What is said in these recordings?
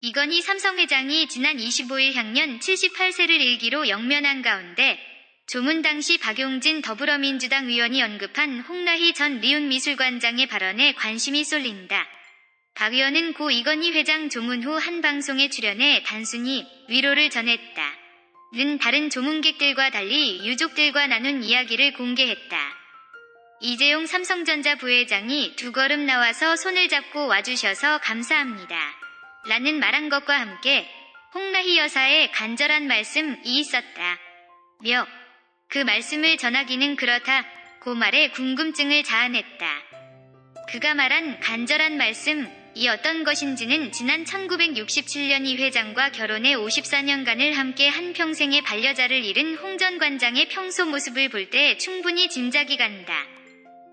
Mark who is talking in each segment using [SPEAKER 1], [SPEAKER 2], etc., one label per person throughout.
[SPEAKER 1] 이건희 삼성회장이 지난 25일 향년 78세를 일기로 영면한 가운데 조문 당시 박용진 더불어민주당 의원이 언급한 홍라희 전 리운미술관장의 발언에 관심이 쏠린다. 박 의원은 고 이건희 회장 조문 후 한 방송에 출연해 단순히 위로를 전했다. 는 다른 조문객들과 달리 유족들과 나눈 이야기를 공개했다. 이재용 삼성전자 부회장이 두 걸음 나와서 손을 잡고 와주셔서 감사합니다. 라는 말한 것과 함께 홍라희 여사의 간절한 말씀이 있었다. 며 그 말씀을 전하기는 그렇다. 고 말에 궁금증을 자아냈다. 그가 말한 간절한 말씀이 어떤 것인지는 지난 1967년 이 회장과 결혼해 54년간을 함께 한 평생의 반려자를 잃은 홍 전 관장의 평소 모습을 볼 때 충분히 짐작이 간다.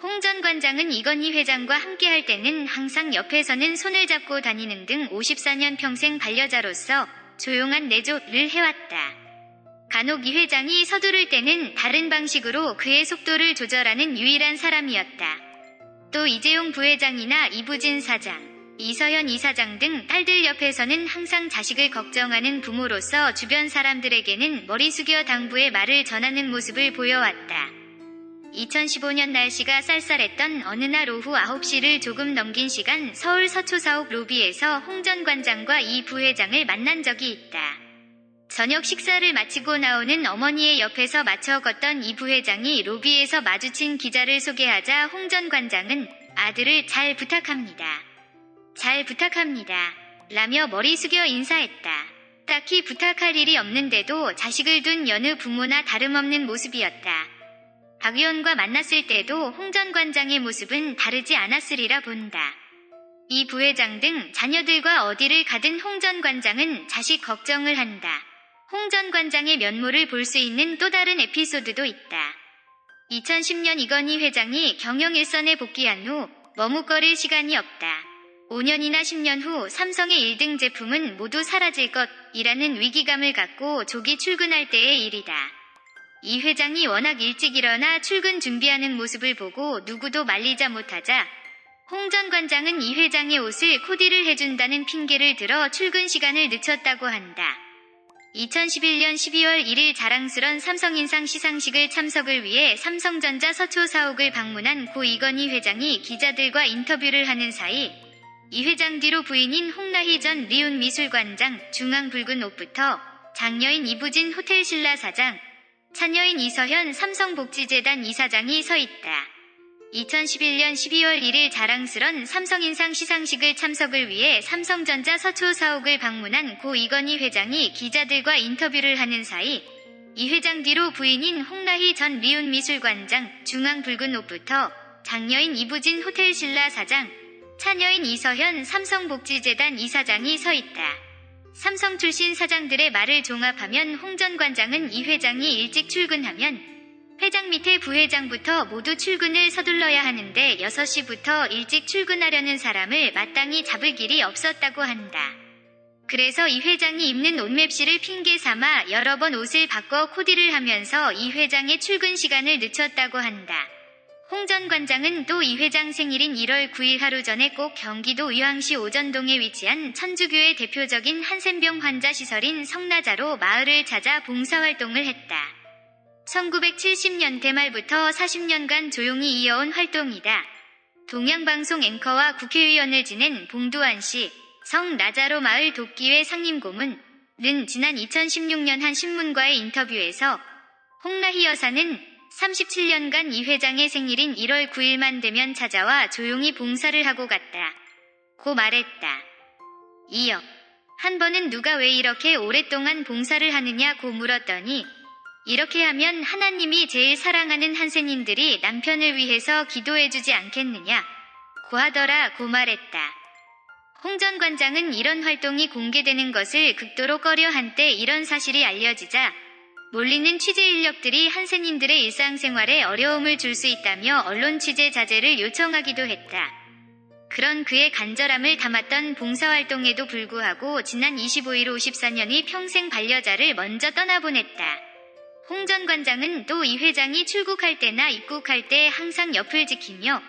[SPEAKER 1] 홍 전 관장은 이건희 회장과 함께할 때는 항상 옆에서는 손을 잡고 다니는 등 54년 평생 반려자로서 조용한 내조를 해왔다. 간혹 이 회장이 서두를 때는 다른 방식으로 그의 속도를 조절하는 유일한 사람이었다. 또 이재용 부회장이나 이부진 사장, 이서현 이사장 등 딸들 옆에서는 항상 자식을 걱정하는 부모로서 주변 사람들에게는 머리 숙여 당부의 말을 전하는 모습을 보여왔다. 2015년 날씨가 쌀쌀했던 어느 날 오후 9시를 조금 넘긴 시간 서울 서초사옥 로비에서 홍 전 관장과 이 부회장을 만난 적이 있다. 저녁 식사를 마치고 나오는 어머니의 옆에서 맞춰 걷던 이 부회장이 로비에서 마주친 기자를 소개하자 홍 전 관장은 아들을 잘 부탁합니다. 잘 부탁합니다. 라며 머리 숙여 인사했다. 딱히 부탁할 일이 없는데도 자식을 둔 여느 부모나 다름없는 모습이었다. 박 의원과 만났을 때도 홍 전 관장의 모습은 다르지 않았으리라 본다. 이 부회장 등 자녀들과 어디를 가든 홍 전 관장은 자식 걱정을 한다. 홍 전 관장의 면모를 볼 수 있는 또 다른 에피소드도 있다. 2010년 이건희 회장이 경영 일선에 복귀한 후 머뭇거릴 시간이 없다. 5년이나 10년 후 삼성의 1등 제품은 모두 사라질 것이라는 위기감을 갖고 조기 출근할 때의 일이다. 이 회장이 워낙 일찍 일어나 출근 준비하는 모습을 보고 누구도 말리자 못하자 홍 전 관장은 이 회장의 옷을 코디를 해준다는 핑계를 들어 출근 시간을 늦췄다고 한다. 2011년 12월 1일 자랑스런 삼성인상 시상식을 참석을 위해 삼성전자 서초 사옥을 방문한 고 이건희 회장이 기자들과 인터뷰를 하는 사이 이 회장 뒤로 부인인 홍라희 전 리운미술관장, 중앙 붉은 옷부터 장녀인 이부진 호텔신라 사장, 차녀인 이서현 삼성복지재단 이사장이 서 있다. 2011년 12월 1일 자랑스런 삼성인상 시상식을 참석을 위해 삼성전자 서초 사옥을 방문한 고 이건희 회장이 기자들과 인터뷰를 하는 사이 이 회장 뒤로 부인인 홍라희 전 리운미술관장, 중앙 붉은 옷부터 장녀인 이부진 호텔신라 사장, 차녀인 이서현 삼성복지재단 이사장이 서 있다. 삼성 출신 사장들의 말을 종합하면 홍 전 관장은 이 회장이 일찍 출근하면 회장 밑에 부회장부터 모두 출근을 서둘러야 하는데 6시부터 일찍 출근하려는 사람을 마땅히 잡을 길이 없었다고 한다. 그래서 이 회장이 입는 옷맵시를 핑계 삼아 여러 번 옷을 바꿔 코디를 하면서 이 회장의 출근 시간을 늦췄다고 한다. 홍 전 관장은 또 이 회장 생일인 1월 9일 하루 전에 꼭 경기도 의왕시 오전동에 위치한 천주교의 대표적인 한센병 환자 시설인 성나자로 마을을 찾아 봉사활동을 했다. 1970년대 말부터 40년간 조용히 이어온 활동이다. 동양방송 앵커와 국회의원을 지낸 봉두환 씨, 성나자로 마을 돕기회 상임고문은 지난 2016년 한 신문과의 인터뷰에서 홍라희 여사는 37년간 이 회장의 생일인 1월 9일만 되면 찾아와 조용히 봉사를 하고 갔다. 고 말했다. 이어 한 번은 누가 왜 이렇게 오랫동안 봉사를 하느냐고 물었더니 이렇게 하면 하나님이 제일 사랑하는 한센인들이 남편을 위해서 기도해주지 않겠느냐 고 하더라 고 말했다. 홍 전 관장은 이런 활동이 공개되는 것을 극도로 꺼려 한때 이런 사실이 알려지자 몰리는 취재 인력들이 한센인들의 일상생활에 어려움을 줄 수 있다며 언론 취재 자제를 요청하기도 했다. 그런 그의 간절함을 담았던 봉사활동에도 불구하고 지난 25일 54년의 평생 반려자를 먼저 떠나보냈다. 홍 전 관장은 또 이 회장이 출국할 때나 입국할 때 항상 옆을 지키며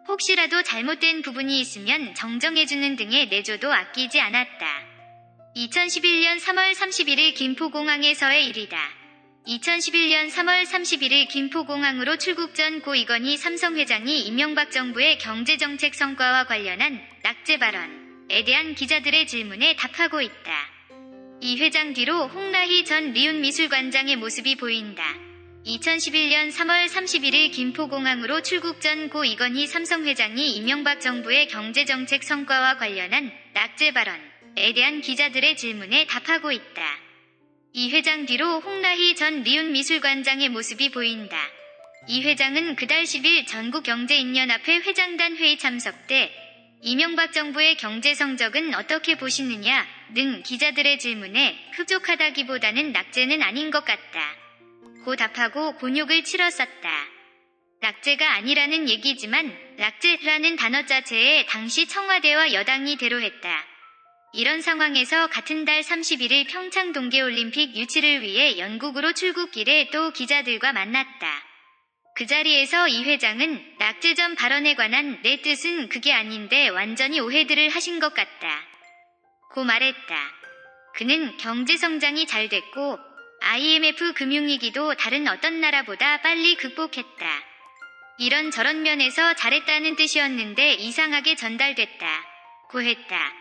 [SPEAKER 1] 혹시라도 잘못된 부분이 있으면 정정해주는 등의 내조도 아끼지 않았다. 2011년 3월 31일 김포공항에서의 일이다. 2011년 3월 31일 김포공항으로 출국 전 고 이건희 삼성회장이 이명박 정부의 경제정책 성과와 관련한 낙제 발언에 대한 기자들의 질문에 답하고 있다. 이 회장 뒤로 홍라희 전 리운미술관장의 모습이 보인다. 2011년 3월 31일 김포공항으로 출국 전 고 이건희 삼성회장이 이명박 정부의 경제정책 성과와 관련한 낙제 발언에 대한 기자들의 질문에 답하고 있다. 이 회장 뒤로 홍라희 전 리운미술관장의 모습이 보인다. 이 회장은 그달 10일 전국경제인연합회 회장단 회의 참석 때 이명박 정부의 경제 성적은 어떻게 보시느냐 등 기자들의 질문에 흡족하다기보다는 낙제는 아닌 것 같다 고 답하고 곤욕을 치렀었다. 낙제가 아니라는 얘기지만 낙제라는 단어 자체에 당시 청와대와 여당이 대로했다. 이런 상황에서 같은 달 31일 평창 동계올림픽 유치를 위해 영국으로 출국길에 또 기자들과 만났다. 그 자리에서 이 회장은 낙제 전 발언에 관한 내 뜻은 그게 아닌데 완전히 오해들을 하신 것 같다 고 말했다. 그는 경제성장이 잘 됐고 IMF 금융위기도 다른 어떤 나라보다 빨리 극복했다. 이런저런 면에서 잘했다는 뜻이었는데 이상하게 전달됐다 고 했다.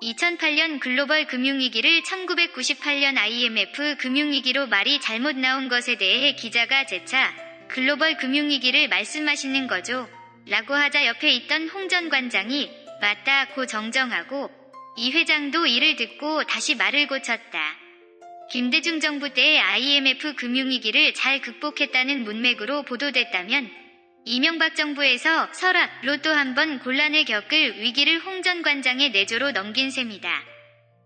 [SPEAKER 1] 2008년 글로벌 금융위기를 1998년 IMF 금융위기로 말이 잘못 나온 것에 대해 기자가 재차 글로벌 금융위기를 말씀하시는 거죠? 라고 하자 옆에 있던 홍 전 관장이 맞다 고 정정하고 이 회장도 이를 듣고 다시 말을 고쳤다. 김대중 정부 때의 IMF 금융위기를 잘 극복했다는 문맥으로 보도됐다면 이명박 정부에서 설악로 또 한 번 곤란을 겪을 위기를 홍 전 관장의 내조로 넘긴 셈이다.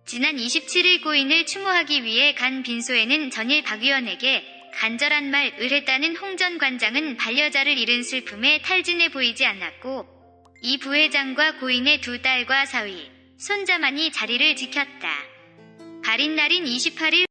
[SPEAKER 1] 지난 27일 고인을 추모하기 위해 간 빈소에는 전일 박 의원에게 간절한 말을 했다는 홍 전 관장은 반려자를 잃은 슬픔에 탈진해 보이지 않았고 이 부회장과 고인의 두 딸과 사위, 손자만이 자리를 지켰다. 발인 날인 28일